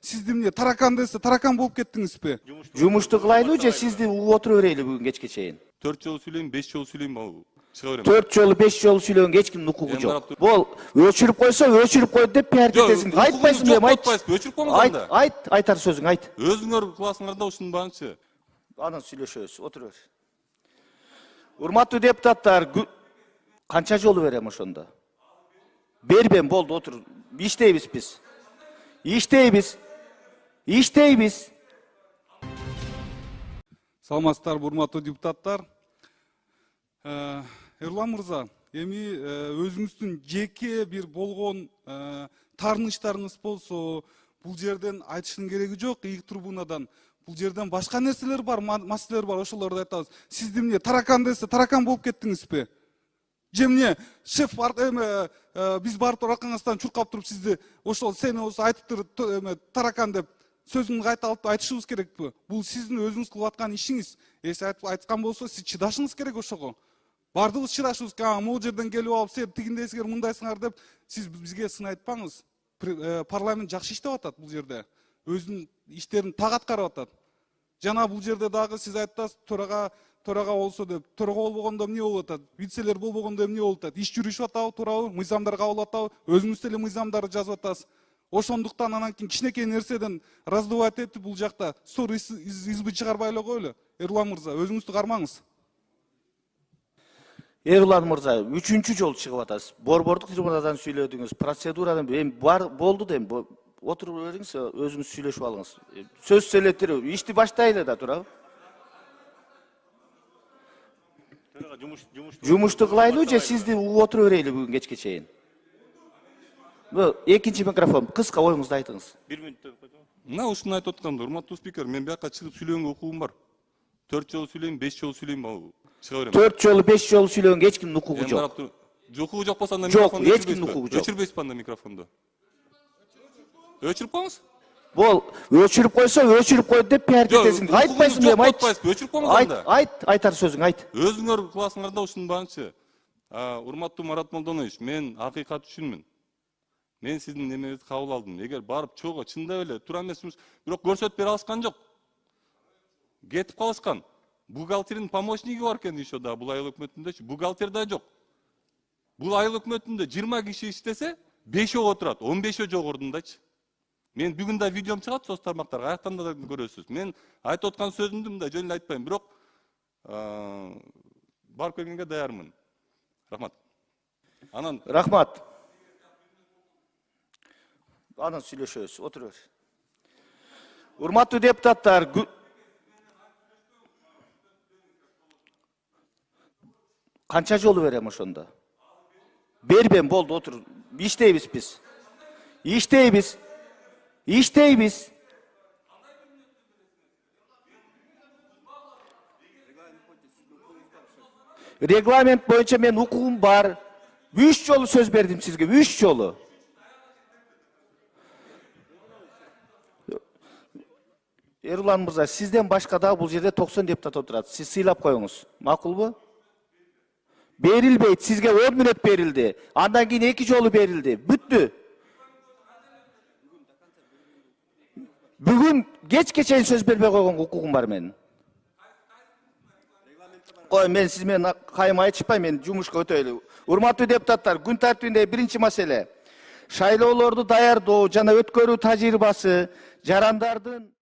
Сизди эмне таракан десе таракан болуп кеттиңизби? Жумушту кылайлы же сизди угуп отура берели бүгүн кечке чейин? 4 жолу сүйлөйм, 5 жолу сүйлөйм, ал чыга берем. 4 жолу 5 жолу сүйлөгөнгө эч кимдин укугу жок. Бул өчүрүп койсо өчүрүп койду деп пиарт этесиң. Айтпайсыңбы эми? Өчүрүп койгоңуз анда. Айтар сөзүң айт. Өзүңөр кыласыңар да ушуну бааңчы. Анан сүйлөшөбүз, отура бер. Урматтуу депутаттар, канча жолу берем ошондо? Бербем, болду, отур. Иштейбиз биз. Иштейбиз. Саламатсыздарбы, урматтуу депутаттар. Эрлан мырза, эми өзүңүздүн жеке бир болгон таарыныштарыңыз болсо, бул жерден айтыштын кереги жок, ийик трибунадан. Бул жерден башка нерселер бар, маселелер бар, ошолорду айтабыз. Сизди эмне таракан десе таракан болуп кеттиңизби? Же эмне шеф биз барып аркаңыздан чуркап туруп сизди ошол сени болсо айтыптыр таракан деп сөзүңүздү кайта алып айтышыбыз керекпи? Бул сиздин өзүңүз кылып аткан ишиңиз. Эси айткан болсо сиз чыдашыңыз керек ошого. Бардыгыбыз чыдашыбыз керек. Могул жерден келип алып, сен тигиндейсиңер, мындайсыңар деп сиз бизге сын айтпаңыз. Парламент жакшы иштеп атат бул жерде. Өзүнүн иштерин так аткарып атат. Жана бул жерде дагы сиз айтасыз, төрага болсо деп, төрага болбогондо эмне болуп атат? Вицелер болбогондо эмне болуп атат? Иш жүрүшүп атабы, туурабы? Мыйзамдар кабыл атабы? Өзүңүз деле мыйзамдарды жазып атасыз. Ошондуктан анан кийин кичинекей нерседен раздувать этип бул жакта ссор избы чыгарбай эле коелу. Эрлан мырза, өзүңүздү кармаңыз. Эрлан мырза, 3-чү жолу чыгып атасыз. Борбордук трибунадан сүйлөдүңүз, процедурадан эми болду да эми отуруп бериңиз, өзүңүз сүйлөшүп алыңыз. Сөз сөйлөтүрүп, ишти баштайлы да, туурабы? Жумушту кылайлы же сизди угуп отура берели бүгүн кечке чейин? Экинчи микрофон, кыска оюңузду айтыңыз. 1 мүнөттө койдум. Мына ушуну айтып атканда, урматтуу спикер, мен бияка чыгып сүйлөгөнгө укугум бар. 4 жолу сүйлөйм, 5 жолу сүйлөйм, ал чыга берем. 4 жолу 5 жолу сүйлөгөнгө эч кимдин укугу жок. Укугу жок болсо анда Жок, микрофонду эч кимдин укугу жок. өчүрбөйсүзбү анда микрофонду? Өчүрүп коюңуз. Бул өчүрүп койсо өчүрүп койду деп пиарт этесиң. Айтпайсыңбы эми? Өчүрүп коюңуз анда. Айтар сөзүң айт. Өзүңөр кыласыңар да ушуну бааңчы. Урматтуу Марат Молдонович, мен акыйкат үчүнмүн. Мен сиздин немеңизди кабыл алдым. Эгер барып чогуу чындап эле туура эмес жумуш, бирок көрсөтүп бере алышкан жок. Кетип калышкан. Бухгалтердин помощниги бар экен еще да, бул айыл өкмөтүндөчү. Бухгалтер да жок. Бул айыл өкмөтүндө 20 киши иштесе, 5 отурат, 15 жок ордундачы. Мен бүгүн да видеом чыгат соц тармактарга, аяктан да көрөсүз. Мен айтып аткан сөзүмдү мындай жөн эле айтпайм, бирок барып келгенге даярмын. Рахмат. Рахмат. Анан сүйлөшөбүз, отура бер. Урматтуу депутаттар, канча жолу берем ошондо? Бербем, болду, отур. Иштейбиз биз. Регламент боюнча мен укугум бар. 3 жолу сөз бердим сизге, 3 жолу. Эрлан мырза, сизден башка да бул жерде 90 депутат отурат. Сиз сыйлап коюңуз. Макулбу? Берилбейт, сизге 10 мүнөт берилди. Андан кийин 2 жолу берилди. Бүттү. Бүгүн кечке чейин сөз бербей койгон укугум бар менин. Кой, мен сиз менен кайым айтышпайм, мен жумушка өтөйлү. Урматтуу депутаттар, күн тартибинде биринчи маселе. Шайлоолорду даярдоо жана өткөрүү тажрыйбасы жарандардын